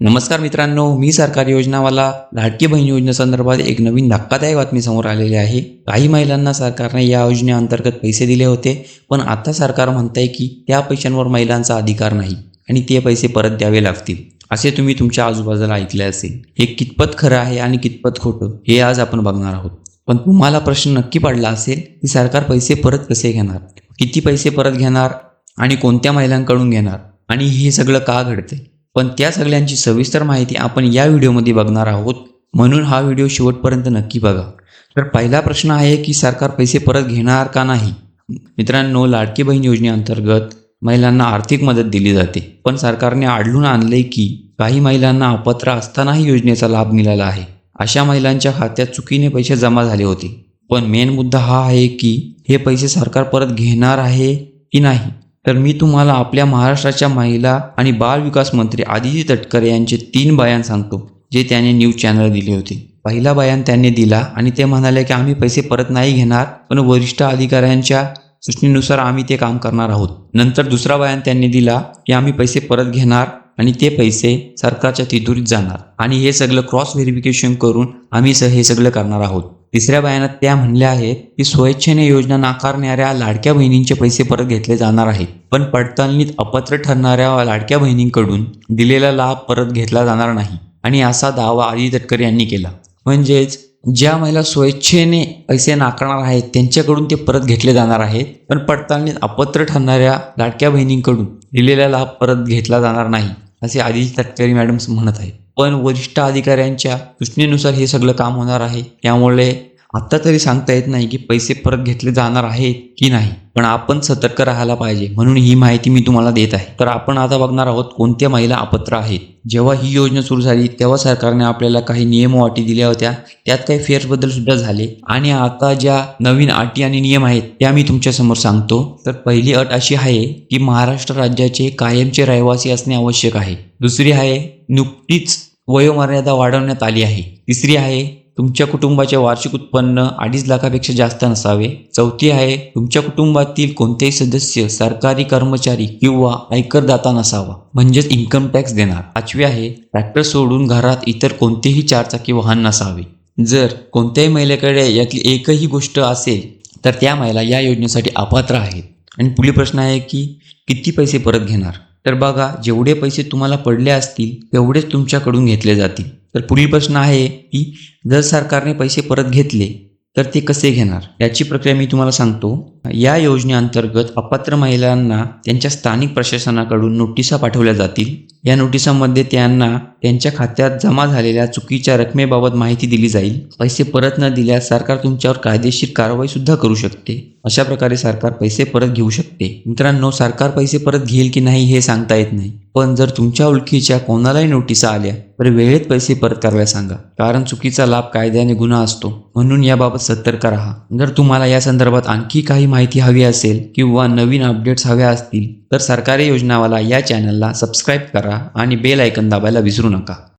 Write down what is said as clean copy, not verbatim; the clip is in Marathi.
नमस्कार मित्रांनो, मी सरकारी योजनावाला लाडकी बहीण योजनेसंदर्भात एक नवीन धक्कादायक बातमी समोर आलेली आहे. काही महिलांना सरकारने या योजनेअंतर्गत पैसे दिले होते, पण आता सरकार म्हणतंय की त्या पैशांवर महिलांचा अधिकार नाही आणि ते पैसे परत द्यावे लागतील. असे तुम्ही तुमच्या आजूबाजूला ऐकले असेल. हे कितपत खरं आहे आणि कितपत खोटं हे आज आपण बघणार आहोत. पण तुम्हाला प्रश्न नक्की पडला असेल की सरकार पैसे परत कसे घेणार, किती पैसे परत घेणार आणि कोणत्या महिलांकडून घेणार आणि हे सगळं का घडते. पण त्या सगळ्यांची सविस्तर माहिती आपण या व्हिडिओमध्ये बघणार आहोत, म्हणून हा व्हिडिओ शेवटपर्यंत नक्की बघा. तर पहिला प्रश्न आहे की सरकार पैसे परत घेणार का नाही. मित्रांनो, लाडकी बहीण योजनेअंतर्गत महिलांना आर्थिक मदत दिली जाते, पण सरकारने आढळून आणले की काही महिलांना अपात्र असतानाही योजनेचा लाभ मिळाला आहे. अशा महिलांच्या खात्यात चुकीने पैसे जमा झाले होते. पण मेन मुद्दा हा आहे की हे पैसे सरकार परत घेणार आहे की नाही. तर मी तुम्हाला आपल्या महाराष्ट्राच्या महिला आणि बाल विकास मंत्री आदिती तटकरे यांचे 3 बयान सांगतो, जे त्याने न्यूज चॅनल दिले होते. पहिला बयान त्यांनी दिला आणि ते म्हणाले की आम्ही पैसे परत नाही घेणार, पण वरिष्ठ अधिकाऱ्यांच्या सूचनेनुसार आम्ही ते काम करणार आहोत. नंतर दुसरा बयान त्यांनी दिला की आम्ही पैसे परत घेणार आणि ते पैसे सरकारच्या तिजोरीत जाणार आणि हे सगळं क्रॉस व्हेरिफिकेशन करून आम्ही हे सगळं करणार आहोत. तिसऱ्या बयानात त्या म्हणल्या आहेत की स्वेच्छेने योजना नाकारणाऱ्या लाडक्या बहिणींचे पैसे परत घेतले जाणार आहेत, पण पडताळणीत अपात्र ठरणाऱ्या लाडक्या बहिणींकडून दिलेला लाभ परत घेतला जाणार नाही आणि असा दावा आदिती तटकरे यांनी केला. म्हणजेच ज्या महिला स्वेच्छेने पैसे नाकारणार आहेत त्यांच्याकडून ते परत घेतले जाणार आहेत, पण पडताळणीत अपात्र ठरणाऱ्या लाडक्या बहिणींकडून दिलेला लाभ परत घेतला जाणार नाही, असे आदिती तटकरे मॅडम म्हणत आहेत. पण वरिष्ठ अधिकाऱ्यांच्या सूचनेनुसार हे सगळं काम होणार आहे, त्यामुळे आत्ता तरी सांगता येत नाही की पैसे परत घेतले जाणार आहेत की नाही. पण आपण सतर्क राहायला पाहिजे, म्हणून ही माहिती मी तुम्हाला देत आहे. तर आपण आता बघणार आहोत कोणत्या महिला अपात्र आहेत. जेव्हा ही योजना सुरू झाली तेव्हा सरकारने आपल्याला काही नियम अटी दिल्या होत्या, त्यात काही फेरबदल सुद्धा झाले आणि आता ज्या नवीन अटी आणि नियम आहेत त्या मी तुमच्यासमोर सांगतो. तर पहिली अट अशी आहे की महाराष्ट्र राज्याचे कायमचे रहिवासी असणे आवश्यक आहे. दुसरी आहे नुकतीच वयोमर्यादा वाढवण्यात आली आहे. तिसरी आहे तुमच्या कुटुंबाचे वार्षिक उत्पन्न 2.5 लाखापेक्षा जास्त नसावे. चौथी आहे तुमच्या कुटुंबातील कोणतेही सदस्य सरकारी कर्मचारी किंवा आयकरदाता नसावा, म्हणजेच इन्कम टॅक्स देणार. पाचवी आहे ट्रॅक्टर सोडून घरात इतर कोणतेही 4 चाकी वाहन नसावे. जर कोणत्याही महिलेकडे यातली एकही गोष्ट असेल तर त्या महिला या योजनेसाठी अपात्र आहेत. आणि पुढील प्रश्न आहे की किती पैसे परत घेणार. तर बघा, जेवढे पैसे तुम्हाला पडले असतील तेवढेच तुमच्याकडून घेतले जातील. तर पुढील प्रश्न आहे की जर सरकारने पैसे परत घेतले तर ते कसे घेणार. याची प्रक्रिया मी तुम्हाला सांगतो. या योजनेअंतर्गत अपात्र महिलांना त्यांच्या स्थानिक प्रशासनाकडून नोटिसा पाठवल्या जातील. या नोटिसामध्ये त्यांना त्यांच्या खात्यात जमा झालेल्या चुकीच्या रकमेबाबत माहिती दिली जाईल. पैसे परत न दिल्यास सरकार तुमच्यावर कायदेशीर कारवाई सुद्धा करू शकते. अशा प्रकारे सरकार पैसे परत घेऊ शकते. मित्रांनो, सरकार पैसे परत घेईल की नाही हे सांगता येत नाही, पण जर तुमच्या ओळखीच्या कोणालाही नोटिसा आल्या तर वेळेत पैसे परत करायला सांगा, कारण चुकीचा लाभ कायद्याने गुन्हा असतो. म्हणून याबाबत सतर्क राहा. जर तुम्हाला या संदर्भात आणखी काही माहिती हवी असेल किंवा नवीन अपडेट्स हव्या असतील तर सरकारी योजनावाला या चॅनलला सबस्क्राईब करा आणि बेल आयकॉन दाबायला विसरू नका.